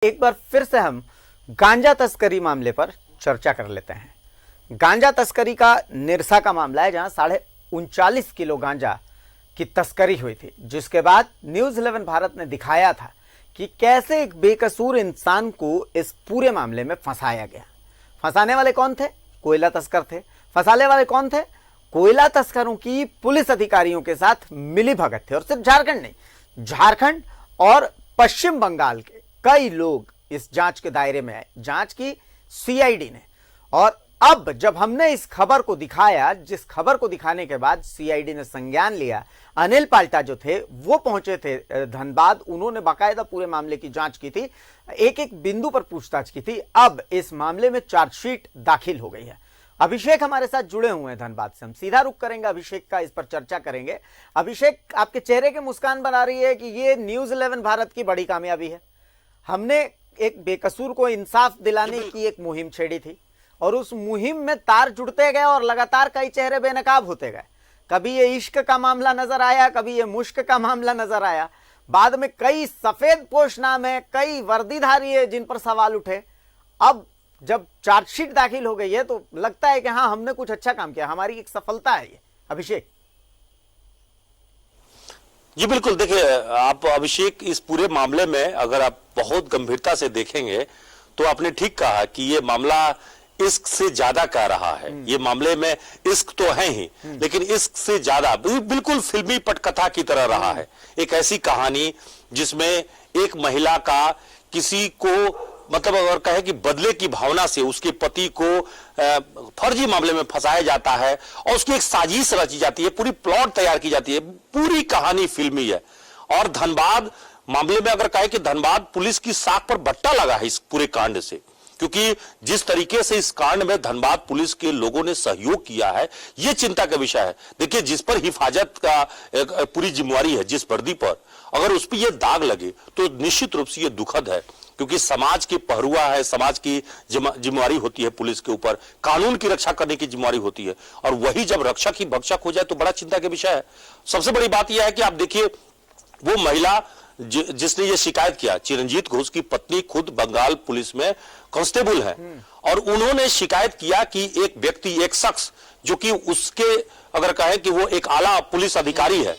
एक बार फिर से हम गांजा तस्करी मामले पर चर्चा कर लेते हैं। गांजा तस्करी का निरसा का मामला है, जहां 39.5 किलो गांजा की तस्करी हुई थी, जिसके बाद न्यूज 11 भारत ने दिखाया था कि कैसे एक बेकसूर इंसान को इस पूरे मामले में फंसाया गया। फंसाने वाले कौन थे? कोयला तस्कर थे। फंसाने वाले कौन थे? कोयला तस्करों की पुलिस अधिकारियों के साथ मिली भगत थे। और सिर्फ झारखंड नहीं, झारखंड और पश्चिम बंगाल के कई लोग इस जांच के दायरे में आए। जांच की सीआईडी ने, और अब जब हमने इस खबर को दिखाया, जिस खबर को दिखाने के बाद सीआईडी ने संज्ञान लिया, अनिल पाल्टा जो थे वो पहुंचे थे धनबाद। उन्होंने बाकायदा पूरे मामले की जांच की थी, एक एक बिंदु पर पूछताछ की थी। अब इस मामले में चार्जशीट दाखिल हो गई है। अभिषेक हमारे साथ जुड़े हुए हैं धनबाद से। हम सीधा रुख करेंगे अभिषेक का, इस पर चर्चा करेंगे। अभिषेक, आपके चेहरे के मुस्कान बना रही है कि ये न्यूज 11 भारत की बड़ी कामयाबी है। हमने एक बेकसूर को इंसाफ दिलाने की एक मुहिम छेड़ी थी, और उस मुहिम में तार जुड़ते गए और लगातार कई चेहरे बेनकाब होते गए। कभी ये इश्क का मामला नजर आया, कभी ये मुश्क का मामला नजर आया, बाद में कई सफेद पोश नाम है, कई वर्दीधारी है जिन पर सवाल उठे। अब जब चार्जशीट दाखिल हो गई है तो लगता है कि हाँ, हमने कुछ अच्छा काम किया, हमारी एक सफलता है ये। अभिषेक जी बिल्कुल, देखिए आप अभिषेक, इस पूरे मामले में अगर आप बहुत गंभीरता से देखेंगे तो आपने ठीक कहा कि ये मामला इश्क से ज्यादा कह रहा है। ये मामले में इश्क तो है ही, लेकिन इश्क से ज्यादा बिल्कुल फिल्मी पटकथा की तरह रहा है। एक ऐसी कहानी जिसमें एक महिला का किसी को, मतलब अगर कहे कि बदले की भावना से उसके पति को फर्जी मामले में फंसाया जाता है और उसकी एक साजिश रची जाती है, पूरी प्लॉट तैयार की जाती है, पूरी कहानी फिल्मी है। और धनबाद मामले में अगर कहे कि धनबाद पुलिस की साख पर बट्टा लगा है इस पूरे कांड से, क्योंकि जिस तरीके से इस कांड में धनबाद पुलिस के लोगों ने सहयोग किया है, यह चिंता का विषय है। देखिए, जिस पर हिफाजत का पूरी जिम्मेवारी है, जिस वर्दी पर, अगर उस पर यह दाग लगे तो निश्चित रूप से यह दुखद है, क्योंकि समाज की पहरुआ है, समाज की जिम्मेवारी होती है पुलिस के ऊपर, कानून की रक्षा करने की जिम्मेवारी होती है, और वही जब रक्षक ही भक्षक हो जाए तो बड़ा चिंता का विषय है। सबसे बड़ी बात यह है कि आप देखिए, वो महिला जिसने ये शिकायत किया, चिरंजीत घोष की पत्नी खुद बंगाल पुलिस में कांस्टेबल है, और उन्होंने शिकायत किया कि एक व्यक्ति, एक शख्स जो कि उसके अगर कहे कि वो एक आला पुलिस अधिकारी है,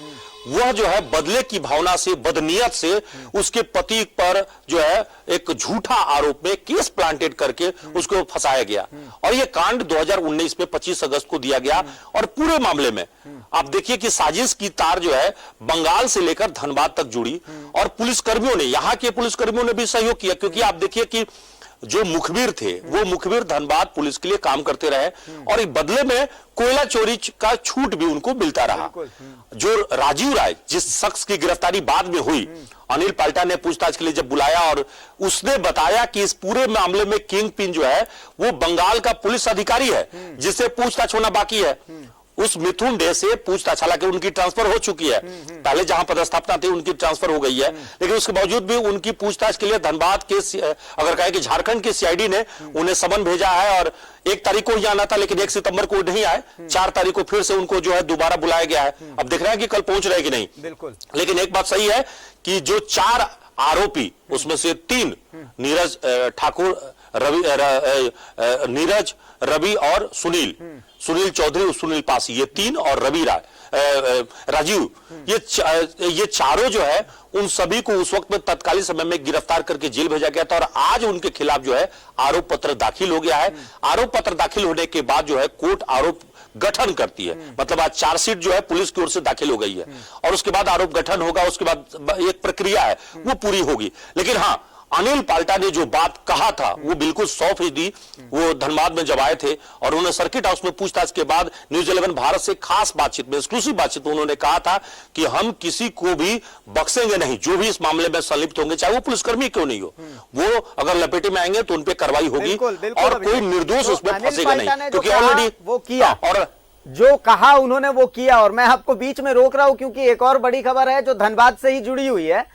वह जो है बदले की भावना से, बदनीयत से उसके पति पर जो है एक झूठा आरोप में केस प्लांटेड करके उसको फंसाया गया। और यह कांड 2019 में 25 अगस्त को दिया गया। और पूरे मामले में आप देखिए कि साजिश की तार जो है बंगाल से लेकर धनबाद तक जुड़ी, और पुलिसकर्मियों ने, यहां के पुलिसकर्मियों ने भी सहयोग किया, क्योंकि आप देखिए कि जो मुखबिर थे वो मुखबिर धनबाद पुलिस के लिए काम करते रहे, और एक बदले में कोयला चोरी का छूट भी उनको मिलता रहा। जो राजीव राय, जिस शख्स की गिरफ्तारी बाद में हुई, अनिल पाल्टा ने पूछताछ के लिए जब बुलाया और उसने बताया कि इस पूरे मामले में किंग पिन जो है वो बंगाल का पुलिस अधिकारी है जिससे पूछताछ होना बाकी है। उस मिथुन डे से पूछताछ, हालांकि उनकी ट्रांसफर हो चुकी है, पहले जहां पदस्थापना थी उनकी ट्रांसफर हो गई है, लेकिन उसके बावजूद भी उनकी पूछताछ के लिए धनबाद के, अगर कहे कि झारखंड के सीआईडी ने उन्हें समन भेजा है। और 1 तारीख को ही आना था, लेकिन 1 सितंबर को नहीं आए, 4 तारीख को फिर से उनको जो है दोबारा बुलाया गया है। अब देख रहे हैं कि कल पहुंच रहे कि नहीं। बिल्कुल, लेकिन एक बात सही है कि जो 4 आरोपी, उसमें से 3 नीरज ठाकुर, नीरज, रवि और सुनील चौधरी, सुनील पासी, ये 3, और रवि राजीव, ये चारों जो है उन सभी को उस वक्त में तत्कालीन समय में गिरफ्तार करके जेल भेजा गया था, और आज उनके खिलाफ जो है आरोप पत्र दाखिल हो गया है। आरोप पत्र दाखिल होने के बाद जो है कोर्ट आरोप गठन करती है, मतलब आज चार्जशीट जो है पुलिस की ओर से दाखिल हो गई है, और उसके बाद आरोप गठन होगा, उसके बाद एक प्रक्रिया है वो पूरी होगी। लेकिन हाँ, अनिल पाल्टा ने जो बात कहा था वो बिल्कुल 100% वो धनबाद में जब आए थे और उन्होंने सर्किट हाउस में पूछताछ के बाद न्यूज 11 भारत से खास बातचीत में, एक्सक्लूसिव बातचीत में उन्होंने कहा था कि हम किसी को भी बख्शेंगे नहीं, जो भी इस मामले में संलिप्त होंगे, चाहे वो पुलिसकर्मी क्यों नहीं हो, वो अगर लपेटे में आएंगे तो उनपे कार्रवाई होगी, और कोई निर्दोष उसमें फंसेगा नहीं, क्योंकि ऑलरेडी वो किया, और जो कहा उन्होंने वो किया। और मैं आपको बीच में रोक रहा हूं क्योंकि एक और बड़ी खबर है जो धनबाद से ही जुड़ी हुई है।